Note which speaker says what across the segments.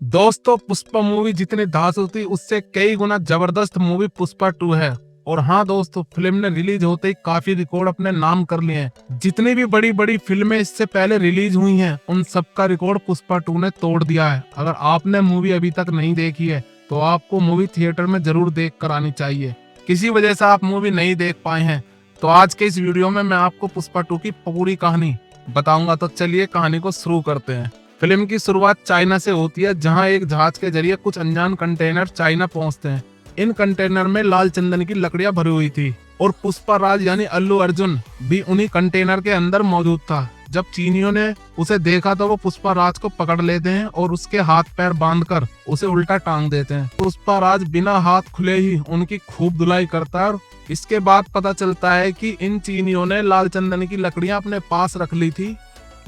Speaker 1: दोस्तों, पुष्पा मूवी जितनी धांसू थी उससे कई गुना जबरदस्त मूवी पुष्पा 2 है। और हाँ दोस्तों, फिल्म ने रिलीज होते ही काफी रिकॉर्ड अपने नाम कर लिए हैं। जितनी भी बड़ी बड़ी फिल्में इससे पहले रिलीज हुई हैं उन सबका रिकॉर्ड पुष्पा 2 ने तोड़ दिया है। अगर आपने मूवी अभी तक नहीं देखी है तो आपको मूवी थिएटर में जरूर देख कर आनी चाहिए। किसी वजह से आप मूवी नहीं देख पाए हैं तो आज के इस वीडियो में मैं आपको पुष्पा 2 की पूरी कहानी बताऊंगा। तो चलिए कहानी को शुरू करते हैं। फिल्म की शुरुआत चाइना से होती है, जहां एक जहाज के जरिए कुछ अनजान कंटेनर चाइना पहुंचते हैं। इन कंटेनर में लाल चंदन की लकड़ियां भरी हुई थी और पुष्पा राज यानी अल्लू अर्जुन भी उन्हीं कंटेनर के अंदर मौजूद था। जब चीनियों ने उसे देखा तो वो पुष्पा राज को पकड़ लेते हैं और उसके हाथ पैर बांधकर उसे उल्टा टांग देते हैं। पुष्पा राज बिना हाथ खुले ही उनकी खूब धुलाई करता है और इसके बाद पता चलता है कि इन चीनियों ने लाल चंदन की लकड़ियां अपने पास रख ली थी,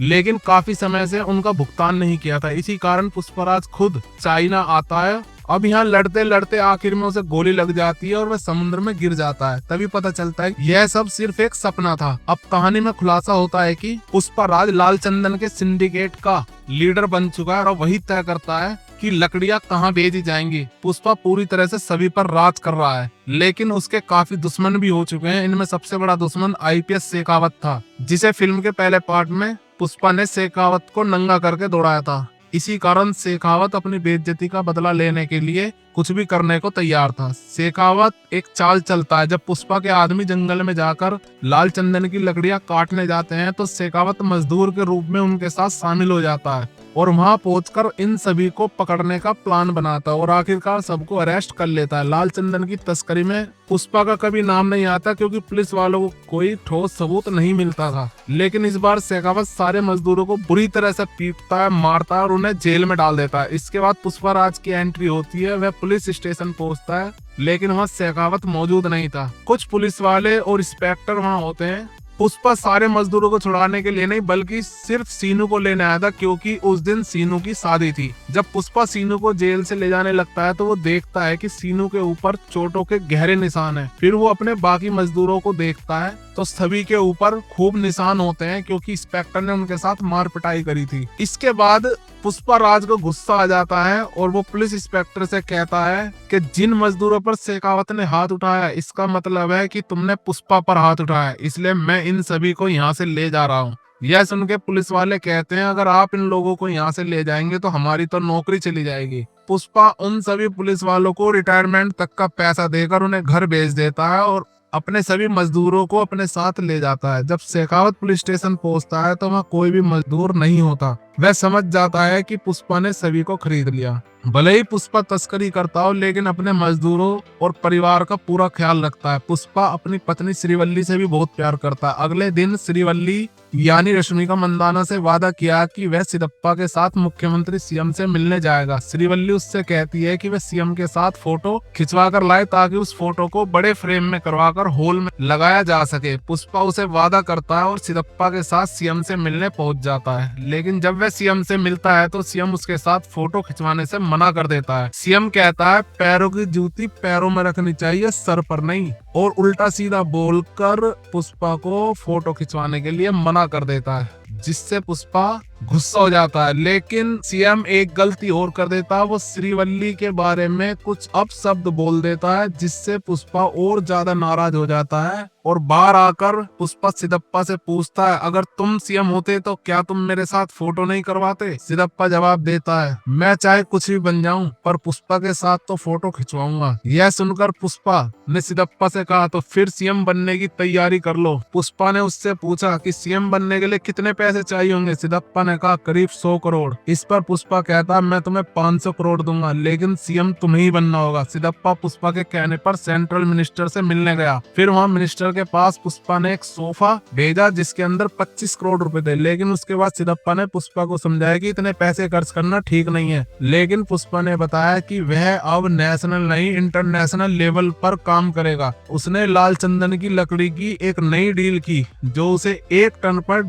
Speaker 1: लेकिन काफी समय से उनका भुगतान नहीं किया था। इसी कारण पुष्पराज खुद चाइना आता है। अब यहाँ लड़ते लड़ते आखिर में उसे गोली लग जाती है और वह समुद्र में गिर जाता है। तभी पता चलता है यह सब सिर्फ एक सपना था। अब कहानी में खुलासा होता है कि पुष्पराज लाल चंदन के सिंडिकेट का लीडर बन चुका है और वही तय करता है कि लकड़ियां कहाँ भेजी जाएंगी। पुष्पा पूरी तरह से सभी पर राज कर रहा है, लेकिन उसके काफी दुश्मन भी हो चुके हैं। इनमें सबसे बड़ा दुश्मन आईपीएस शेखावत था, जिसे फिल्म के पहले पार्ट में पुष्पा ने शेखावत को नंगा करके दौड़ाया था। इसी कारण शेखावत अपनी बेइज्जती का बदला लेने के लिए कुछ भी करने को तैयार था। शेखावत एक चाल चलता है। जब पुष्पा के आदमी जंगल में जाकर लाल चंदन की लकड़ियां काटने जाते हैं तो शेखावत मजदूर के रूप में उनके साथ शामिल हो जाता है और वहां पहुंचकर इन सभी को पकड़ने का प्लान बनाता है और आखिरकार सबको अरेस्ट कर लेता है। लाल चंदन की तस्करी में पुष्पा का कभी नाम नहीं आता क्योंकि पुलिस वालों को कोई ठोस सबूत नहीं मिलता था। लेकिन इस बार शेखावत सारे मजदूरों को बुरी तरह से पीटता है, मारता है और उन्हें जेल में डाल देता है। इसके बाद पुष्पा राज की एंट्री होती है। वह पुलिस स्टेशन पहुंचता है, लेकिन वहाँ शेखावत मौजूद नहीं था। कुछ पुलिस वाले और इंस्पेक्टर वहाँ होते हैं। पुष्पा सारे मजदूरों को छुड़ाने के लिए नहीं बल्कि सिर्फ सीनू को लेने आया था, क्योंकि उस दिन सीनू की शादी थी। जब पुष्पा सीनू को जेल से ले जाने लगता है तो वो देखता है कि सीनू के ऊपर चोटों के गहरे निशान हैं। फिर वो अपने बाकी मजदूरों को देखता है तो सभी के ऊपर खूब निशान होते हैं, क्योंकि इंस्पेक्टर ने उनके साथ मार पिटाई करी थी। इसके बाद पुष्पा राज को गुस्सा आ जाता है और वो पुलिस इंस्पेक्टर से कहता है कि जिन मजदूरों पर शेखावत ने हाथ उठाया इसका मतलब है कि तुमने पुष्पा पर हाथ उठाया, इसलिए मैं इन सभी को यहाँ से ले जा रहा हूँ। यह सुन के पुलिस वाले कहते हैं अगर आप इन लोगों को यहाँ से ले जाएंगे तो हमारी तो नौकरी चली जाएगी। पुष्पा उन सभी पुलिस वालों को रिटायरमेंट तक का पैसा देकर उन्हें घर भेज देता है और अपने सभी मजदूरों को अपने साथ ले जाता है। जब शेखावत पुलिस स्टेशन पहुंचता है तो वहाँ कोई भी मजदूर नहीं होता। वह समझ जाता है कि पुष्पा ने सभी को खरीद लिया। भले ही पुष्पा तस्करी करता हो, लेकिन अपने मजदूरों और परिवार का पूरा ख्याल रखता है। पुष्पा अपनी पत्नी श्रीवल्ली से भी बहुत प्यार करता है। अगले दिन श्रीवल्ली यानी रश्मिका मंदाना से वादा किया कि वह सिद्दप्पा के साथ मुख्यमंत्री सीएम से मिलने जाएगा। श्रीवल्ली उससे कहती है कि वह सीएम के साथ फोटो खिंचवा कर लाए ताकि उस फोटो को बड़े फ्रेम में करवाकर हॉल में लगाया जा सके। पुष्पा उसे वादा करता है और सिद्दप्पा के साथ सीएम से मिलने पहुंच जाता है, लेकिन जब वह सीएम से मिलता है तो सीएम उसके साथ फोटो खिंचवाने से मना कर देता है। सीएम कहता है पैरों की जूती पैरों में रखनी चाहिए, सर पर नहीं, और उल्टा सीधा बोलकर पुष्पा को फोटो खिंचवाने के लिए मना कर देता है, जिससे पुष्पा गुस्सा हो जाता है। लेकिन सीएम एक गलती और कर देता है। वो श्रीवल्ली के बारे में कुछ अपशब्द बोल देता है, जिससे पुष्पा और ज्यादा नाराज हो जाता है और बाहर आकर पुष्पा सिद्दप्पा से पूछता है अगर तुम सीएम होते तो क्या तुम मेरे साथ फोटो नहीं करवाते। सिद्दप्पा जवाब देता है मैं चाहे कुछ भी बन जाऊं पर पुष्पा के साथ तो फोटो खिंचवाऊंगा। यह सुनकर पुष्पा ने सिद्दप्पा से कहा तो फिर सीएम बनने की तैयारी कर लो। पुष्पा ने उससे पूछा कि सीएम बनने के लिए कितने पैसे चाहिए होंगे। सिद्दप्पा ने कहा करीब 100 करोड़। इस पर पुष्पा कहता मैं तुम्हें 500 करोड़ दूंगा, लेकिन सीएम तुम्हें ही बनना होगा। सिद्दप्पा पुष्पा के कहने पर सेंट्रल मिनिस्टर से मिलने गया। फिर वहाँ मिनिस्टर के पास पुष्पा ने एक सोफा भेजा जिसके अंदर 25 करोड़ रुपए थे, लेकिन उसके बाद सिद्दप्पा ने पुष्पा को समझाया कि इतने पैसे खर्च करना ठीक नहीं है। लेकिन पुष्पा ने बताया कि वह अब नेशनल नहीं इंटरनेशनल लेवल पर काम करेगा। उसने लाल चंदन की लकड़ी की एक नई डील की जो उसे 1 टन पर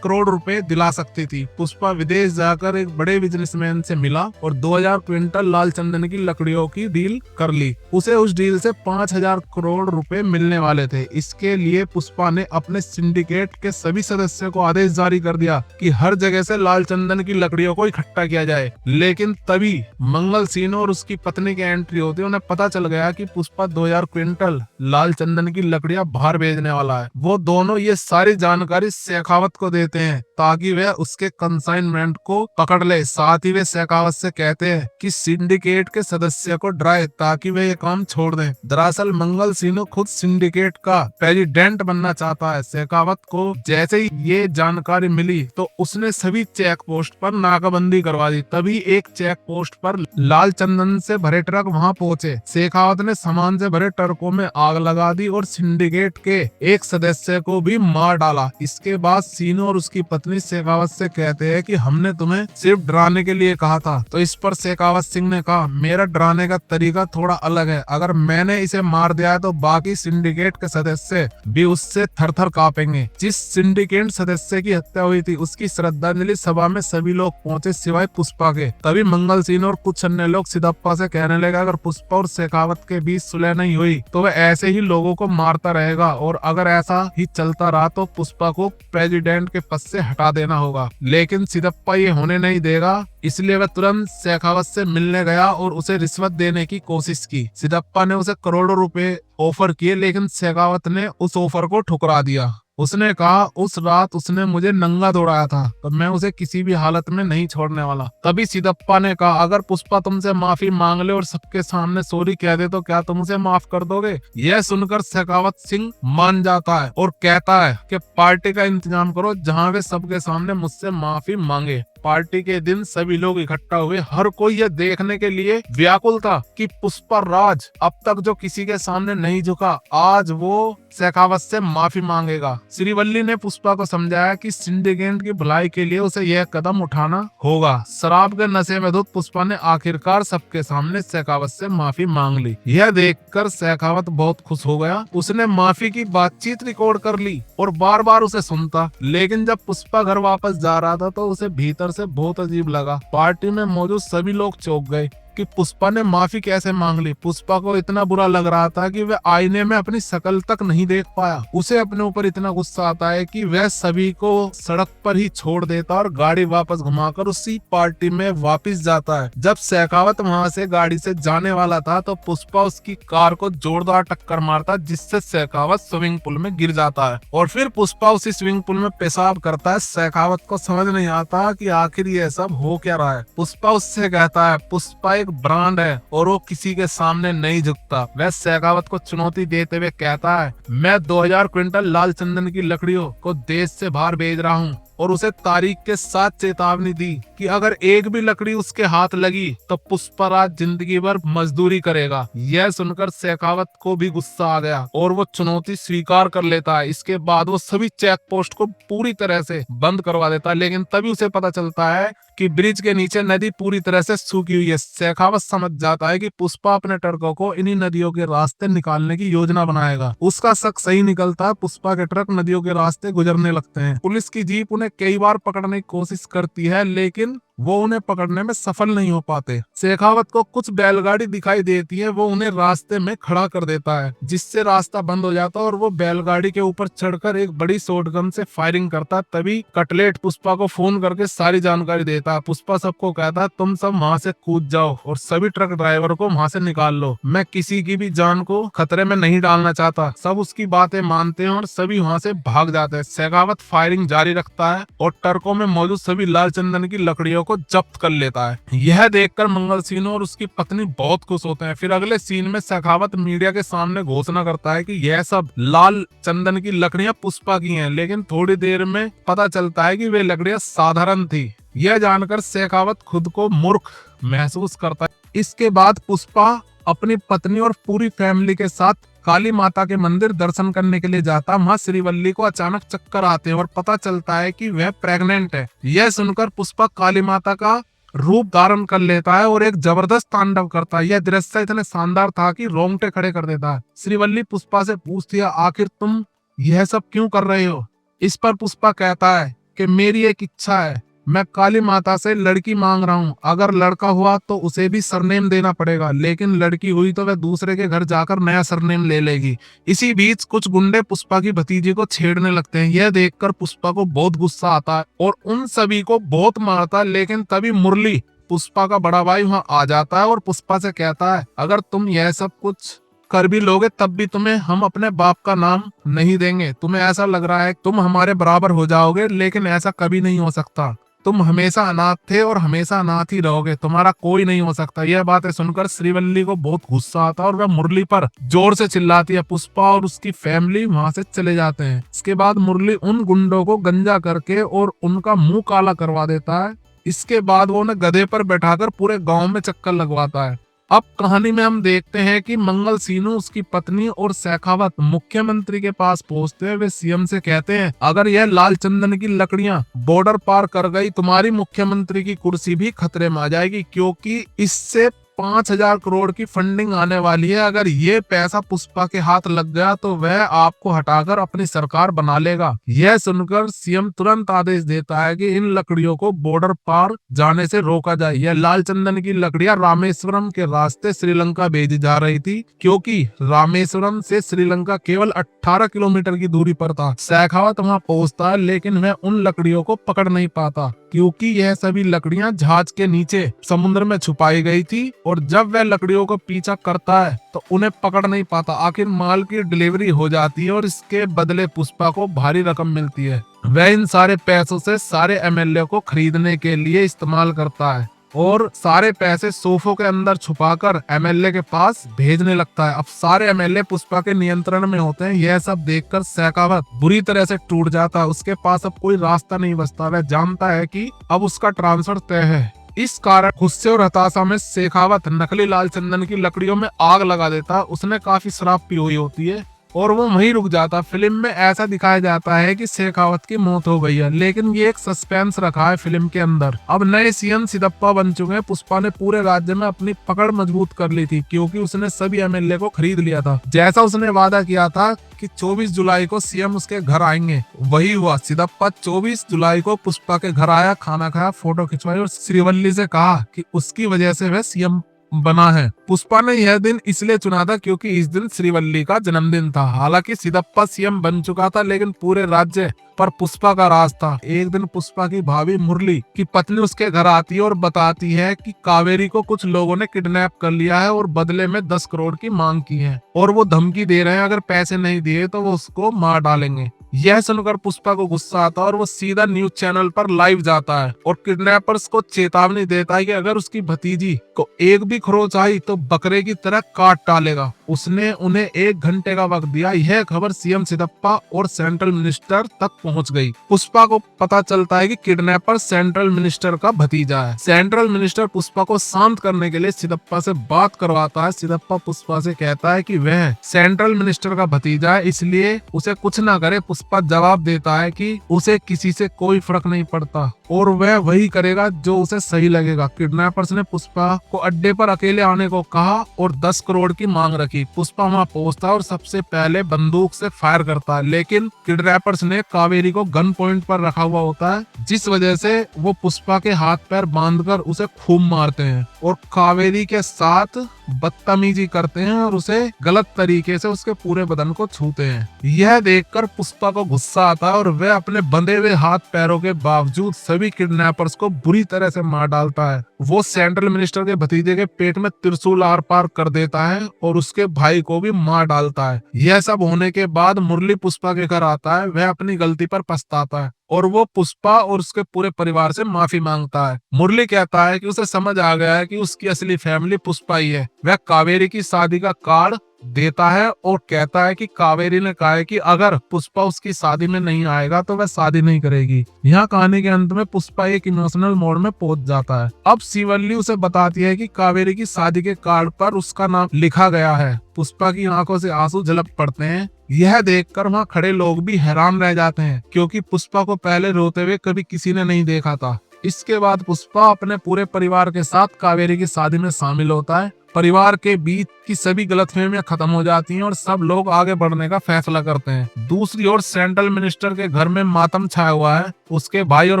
Speaker 1: करोड़ रुपए दिला सकती थी। पुष्पा विदेश जाकर एक बड़े बिजनेसमैन से मिला और 2000 क्विंटल लाल चंदन की लकड़ियों की डील कर ली। उसे उस डील से 5000 करोड़ रुपए मिलने वाले थे। इसके लिए पुष्पा ने अपने सिंडिकेट के सभी सदस्यों को आदेश जारी कर दिया कि हर जगह से लाल चंदन की लकड़ियों को इकट्ठा किया जाए। लेकिन तभी मंगल सिंह और उसकी पत्नी की एंट्री होती है। उन्हें पता चल गया कि पुष्पा 2000 क्विंटल लाल चंदन की लकड़ियां बाहर भेजने वाला है। वो दोनों ये सारी जानकारी शेखावत को देते हैं ताकि वह उसके कंसाइनमेंट को पकड़ ले। साथ ही वे शेखावत से कहते हैं कि सिंडिकेट के सदस्य को डराए ताकि वे ये काम छोड़ दें। दरअसल मंगल सिंह खुद सिंडिकेट का प्रेसिडेंट बनना चाहता है। शेखावत को जैसे ही ये जानकारी मिली तो उसने सभी चेक पोस्ट पर नाकाबंदी करवा दी। तभी एक चेक पोस्ट पर लाल चंदन से भरे ट्रक वहां पहुंचे। शेखावत ने सामान से भरे ट्रकों में आग लगा दी और सिंडिकेट के एक सदस्य को भी मार डाला। इसके बाद सीनो और उसकी पत्नी शेखावत से कहते हैं कि हमने तुम्हें सिर्फ डराने के लिए कहा था। तो इस पर शेखावत सिंह ने कहा, मेरा डराने का तरीका थोड़ा अलग है। अगर मैंने इसे मार दिया तो बाकी सिंडिकेट के सदस्य भी उससे थर थर कांपेंगे। जिस सिंडिकेट सदस्य की हत्या हुई थी उसकी श्रद्धांजलि सभा में सभी लोग पहुंचे सिवाय पुष्पा के। तभी मंगल सिंह और कुछ अन्य लोग सिद्धप्पा से कहने लगे अगर पुष्पा और शेखावत के बीच सुलह नहीं हुई तो वह ऐसे ही लोगों को मारता रहेगा और अगर ऐसा ही चलता रहा तो पुष्पा को प्रेसिडेंट के पद से हटा देना होगा। लेकिन सिद्धप्पा ये होने नहीं देगा, इसलिए वह तुरंत शेखावत से मिलने गया और उसे रिश्वत देने की कोशिश की। सिद्धप्पा ने उसे करोड़ों रुपए ऑफर किए लेकिन शेखावत ने उस ऑफर को ठुकरा दिया। उसने कहा उस रात उसने मुझे नंगा दौड़ाया था तो मैं उसे किसी भी हालत में नहीं छोड़ने वाला। तभी सिद्धप्पा ने कहा अगर पुष्पा तुमसे माफी मांग ले और सबके सामने सॉरी कह दे तो क्या तुम उसे माफ कर दोगे? यह सुनकर शेखावत सिंह मान जाता है और कहता है कि पार्टी का इंतजाम करो जहां वे सबके सामने मुझसे माफी मांगे। पार्टी के दिन सभी लोग इकट्ठा हुए। हर कोई यह देखने के लिए व्याकुल था कि पुष्पा राज अब तक जो किसी के सामने नहीं झुका आज वो शेखावत से माफी मांगेगा। श्रीवल्ली ने पुष्पा को समझाया कि सिंडिकेट की भलाई के लिए उसे यह कदम उठाना होगा। शराब के नशे में धुत पुष्पा ने आखिरकार सबके सामने शेखावत से माफी मांग ली। यह देखकर शेखावत बहुत खुश हो गया। उसने माफी की बातचीत रिकॉर्ड कर ली और बार बार उसे सुनता। लेकिन जब पुष्पा घर वापस जा रहा था तो उसे भीतर से बहुत अजीब लगा। पार्टी में मौजूद सभी लोग चौंक गए कि पुष्पा ने माफी कैसे मांग ली। पुष्पा को इतना बुरा लग रहा था कि वह आईने में अपनी शक्ल तक नहीं देख पाया। उसे अपने ऊपर इतना गुस्सा आता है कि वह सभी को सड़क पर ही छोड़ देता और गाड़ी वापस घुमाकर उसी पार्टी में वापस जाता है। जब शेखावत वहां से गाड़ी से जाने वाला था तो पुष्पा उसकी कार को जोरदार टक्कर मारता जिससे शेखावत स्विमिंग पूल में गिर जाता है और फिर पुष्पा उसी स्विमिंग पूल में पेशाब करता है। शेखावत को समझ नहीं आता कि आखिर ये सब हो क्या रहा है। पुष्पा उससे कहता है पुष्पा एक ब्रांड है और वो किसी के सामने नहीं झुकता। वह शेखावत को चुनौती देते हुए कहता है मैं 2000 क्विंटल लाल चंदन की लकड़ियों को देश से बाहर भेज रहा हूँ और उसे तारीख के साथ चेतावनी दी कि अगर एक भी लकड़ी उसके हाथ लगी तो पुष्पराज जिंदगी भर मजदूरी करेगा। यह सुनकर शेखावत को भी गुस्सा आ गया और वो चुनौती स्वीकार कर लेता है। इसके बाद वो सभी चेक पोस्ट को पूरी तरह से बंद करवा देता है। लेकिन तभी उसे पता चलता है कि ब्रिज के नीचे नदी पूरी तरह से सूखी हुई है। शेखावत समझ जाता है कि पुष्पा अपने ट्रकों को इन्हीं नदियों के रास्ते निकालने की योजना बनाएगा। उसका शक सही निकलता है। पुष्पा के ट्रक नदियों के रास्ते गुजरने लगते हैं। पुलिस की जीप उन्हें कई बार पकड़ने की कोशिश करती है लेकिन वो उन्हें पकड़ने में सफल नहीं हो पाते। शेखावत को कुछ बैलगाड़ी दिखाई देती है। वो उन्हें रास्ते में खड़ा कर देता है जिससे रास्ता बंद हो जाता है और वो बैलगाड़ी के ऊपर चढ़कर एक बड़ी शॉटगन से फायरिंग करता है। तभी कटलेट पुष्पा को फोन करके सारी जानकारी देता है। पुष्पा सबको कहता है तुम सब वहां से कूद जाओ और सभी ट्रक ड्राइवर को वहां से निकाल लो। मैं किसी की भी जान को खतरे में नहीं डालना चाहता। सब उसकी बातें मानते हैं और सभी वहां से भाग जाते हैं। शेखावत फायरिंग जारी रखता है और ट्रकों में मौजूद सभी लाल चंदन की लकड़ियों को जब्त कर लेता है। यह देखकर मंगल सिंह और उसकी पत्नी बहुत खुश होते हैं। फिर अगले सीन में शेखावत मीडिया के सामने घोषणा करता है कि यह सब लाल चंदन की लकड़ियां पुष्पा की हैं। लेकिन थोड़ी देर में पता चलता है कि वे लकड़ियां साधारण थी। यह जानकर शेखावत खुद को मूर्ख महसूस करता है। इसके बाद पुष्पा अपनी पत्नी और पूरी फैमिली के साथ काली माता के मंदिर दर्शन करने के लिए जाता। वहां श्रीवल्ली को अचानक चक्कर आते हैं और पता चलता है कि वह प्रेग्नेंट है। यह सुनकर पुष्पा काली माता का रूप धारण कर लेता है और एक जबरदस्त तांडव करता है। यह दृश्य इतने शानदार था कि रोंगटे खड़े कर देता है। श्रीवल्ली पुष्पा से पूछती है आखिर तुम यह सब क्यों कर रहे हो? इस पर पुष्पा कहता है कि मेरी एक इच्छा है, मैं काली माता से लड़की मांग रहा हूँ। अगर लड़का हुआ तो उसे भी सरनेम देना पड़ेगा, लेकिन लड़की हुई तो वह दूसरे के घर जाकर नया सरनेम ले लेगी। इसी बीच कुछ गुंडे पुष्पा की भतीजी को छेड़ने लगते हैं। यह देखकर पुष्पा को बहुत गुस्सा आता है और उन सभी को बहुत मारता है। लेकिन तभी मुरली, पुष्पा का बड़ा भाई, वहां आ जाता है और पुष्पा से कहता है, अगर तुम यह सब कुछ कर भी लोगे तब भी तुम्हें हम अपने बाप का नाम नहीं देंगे। तुम्हें ऐसा लग रहा है तुम हमारे बराबर हो जाओगे, लेकिन ऐसा कभी नहीं हो सकता। तुम हमेशा अनाथ थे और हमेशा अनाथ ही रहोगे, तुम्हारा कोई नहीं हो सकता। यह बातें सुनकर श्रीवल्ली को बहुत गुस्सा आता है और वह मुरली पर जोर से चिल्लाती है। पुष्पा और उसकी फैमिली वहां से चले जाते हैं। इसके बाद मुरली उन गुंडों को गंजा करके और उनका मुंह काला करवा देता है। इसके बाद वो उन्हें गधे पर बैठाकर पूरे गांव में चक्कर लगवाता है। अब कहानी में हम देखते हैं कि मंगल सीनू, उसकी पत्नी और शेखावत मुख्यमंत्री के पास पहुंचते हैं। वे सीएम से कहते हैं, अगर यह लाल चंदन की लकड़ियां बॉर्डर पार कर गई, तुम्हारी मुख्यमंत्री की कुर्सी भी खतरे में आ जाएगी, क्योंकि इससे 5,000 करोड़ की फंडिंग आने वाली है। अगर ये पैसा पुष्पा के हाथ लग गया तो वह आपको हटाकर अपनी सरकार बना लेगा। यह सुनकर सीएम तुरंत आदेश देता है कि इन लकड़ियों को बॉर्डर पार जाने से रोका जाए। यह लाल चंदन की लकड़ियां रामेश्वरम के रास्ते श्रीलंका भेजी जा रही थी, क्योंकि रामेश्वरम से श्रीलंका केवल 18 किलोमीटर की दूरी पर था। शेखावत वहां पहुंचता है, लेकिन वह उन लकड़ियों को पकड़ नहीं पाता, क्योंकि यह सभी लकड़ियां जहाज के नीचे समुद्र में छुपाई गई थी। और जब वह लकड़ियों को पीछा करता है तो उन्हें पकड़ नहीं पाता। आखिर माल की डिलीवरी हो जाती है और इसके बदले पुष्पा को भारी रकम मिलती है। वह इन सारे पैसों से सारे एमएलए को खरीदने के लिए इस्तेमाल करता है और सारे पैसे सोफों के अंदर छुपाकर एमएलए के पास भेजने लगता है। अब सारे एमएलए पुष्पा के नियंत्रण में होते हैं। यह सब देखकर शेखावत बुरी तरह से टूट जाता है। उसके पास अब कोई रास्ता नहीं बचता। वह जानता है कि अब उसका ट्रांसफर तय है। इस कारण गुस्से और हताशा में शेखावत नकली लाल चंदन की लकड़ियों में आग लगा देता है। उसने काफी शराब पी हुई होती है और वो वहीं रुक जाता। फिल्म में ऐसा दिखाया जाता है कि शेखावत की मौत हो गई है, लेकिन ये एक सस्पेंस रखा है फिल्म के अंदर। अब नए सीएम सिद्धप्पा बन चुके हैं। पुष्पा ने पूरे राज्य में अपनी पकड़ मजबूत कर ली थी, क्योंकि उसने सभी एमएलए को खरीद लिया था। जैसा उसने वादा किया था कि 24 जुलाई को सीएम उसके घर आएंगे, वही हुआ। सिद्धप्पा 24 जुलाई को पुष्पा के घर आया, खाना खाया, फोटो खिंचवाई और श्रीवल्ली से कहा कि उसकी वजह से वह सीएम बना है। पुष्पा ने यह दिन इसलिए चुना था क्योंकि इस दिन श्रीवल्ली का जन्मदिन था। हालांकि सिद्धप्पा सीएम बन चुका था, लेकिन पूरे राज्य पर पुष्पा का राज था। एक दिन पुष्पा की भाभी मुरली की पत्नी उसके घर आती है और बताती है कि कावेरी को कुछ लोगों ने किडनैप कर लिया है और बदले में 10 करोड़ की मांग की है और वो धमकी दे रहे हैं, अगर पैसे नहीं दिए तो वो उसको मार डालेंगे। यह सुनकर पुष्पा को गुस्सा आता है और वो सीधा न्यूज चैनल पर लाइव जाता है और किडनैपर्स को चेतावनी देता है कि अगर उसकी भतीजी को एक भी खरोच आई तो बकरे की तरह काट डालेगा। उसने उन्हें 1 घंटे का वक्त दिया। यह खबर सीएम सिद्धप्पा और सेंट्रल मिनिस्टर तक पहुंच गई। पुष्पा को पता चलता है कि किडनैपर सेंट्रल मिनिस्टर का भतीजा है। सेंट्रल मिनिस्टर पुष्पा को शांत करने के लिए सिद्धप्पा से बात करवाता है। सिद्धप्पा पुष्पा से कहता है कि वह सेंट्रल मिनिस्टर का भतीजा है, इसलिए उसे कुछ ना करे। पुष्पा जवाब देता है कि उसे किसी से कोई फर्क नहीं पड़ता और वह वही करेगा जो उसे सही लगेगा। किडनैपर्स ने पुष्पा को अड्डे पर अकेले आने को कहा और 10 करोड़ की मांग रखी। पुष्पा वहां पहुंचता है और सबसे पहले बंदूक से फायर करता है, लेकिन किडनैपर्स ने कावेरी को गन पॉइंट पर रखा हुआ होता है, जिस वजह से वो पुष्पा के हाथ पैर बांधकर उसे खूब मारते हैं और कावेरी के साथ बदतमीजी करते हैं और उसे गलत तरीके से उसके पूरे बदन को छूते हैं। यह देखकर पुष्पा को गुस्सा आता है और वह अपने बंधे हुए हाथ पैरों के बावजूद सभी किडनैपर्स को बुरी तरह से मार डालता है। वो सेंट्रल मिनिस्टर के भतीजे के पेट में त्रिशूल आर पार कर देता है और उसके भाई को भी मार डालता है। यह सब होने के बाद मुरली पुष्पा के घर आता है। वह अपनी गलती पर पछताता है और वो पुष्पा और उसके पूरे परिवार से माफी मांगता है। मुरली कहता है कि उसे समझ आ गया है कि उसकी असली फैमिली पुष्पा ही है। वह कावेरी की शादी का कार्ड देता है और कहता है कि कावेरी ने कहा है कि अगर पुष्पा उसकी शादी में नहीं आएगा तो वह शादी नहीं करेगी। यहाँ कहानी के अंत में पुष्पा एक इमोशनल मोड में पहुंच जाता है। अब श्रीवल्ली उसे बताती है कि कावेरी की शादी के कार्ड पर उसका नाम लिखा गया है। पुष्पा की आंखों से आंसू झलक पड़ते हैं। यह देखकर वहाँ खड़े लोग भी हैरान रह जाते हैं, क्योंकि पुष्पा को पहले रोते हुए कभी किसी ने नहीं देखा था। इसके बाद पुष्पा अपने पूरे परिवार के साथ कावेरी की शादी में शामिल होता है परिवार के बीच की सभी गलतफहमियां खत्म हो जाती हैं और सब लोग आगे बढ़ने का फैसला करते हैं। दूसरी ओर सेंट्रल मिनिस्टर के घर में मातम छाया हुआ है। उसके भाई और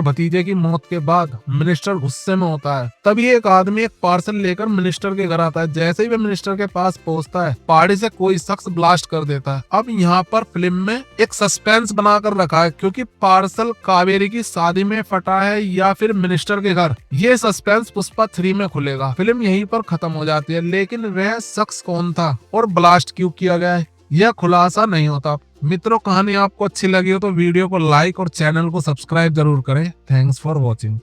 Speaker 1: भतीजे की मौत के बाद मिनिस्टर गुस्से में होता है। तभी एक आदमी एक पार्सल लेकर मिनिस्टर के घर आता है। जैसे ही वह मिनिस्टर के पास पहुंचता है, पहाड़ी से कोई शख्स ब्लास्ट कर देता है। अब यहाँ पर फिल्म में एक सस्पेंस बनाकर रखा है, क्योंकि पार्सल कावेरी की शादी में फटा है या फिर मिनिस्टर के घर। ये सस्पेंस पुष्पा 3 में खुलेगा। फिल्म यहीं पर खत्म हो जाती है, लेकिन वह शख्स कौन था और ब्लास्ट क्यों किया गया है, यह खुलासा नहीं होता। मित्रों, कहानी आपको अच्छी लगी हो तो वीडियो को लाइक और चैनल को सब्सक्राइब जरूर करें। Thanks for watching.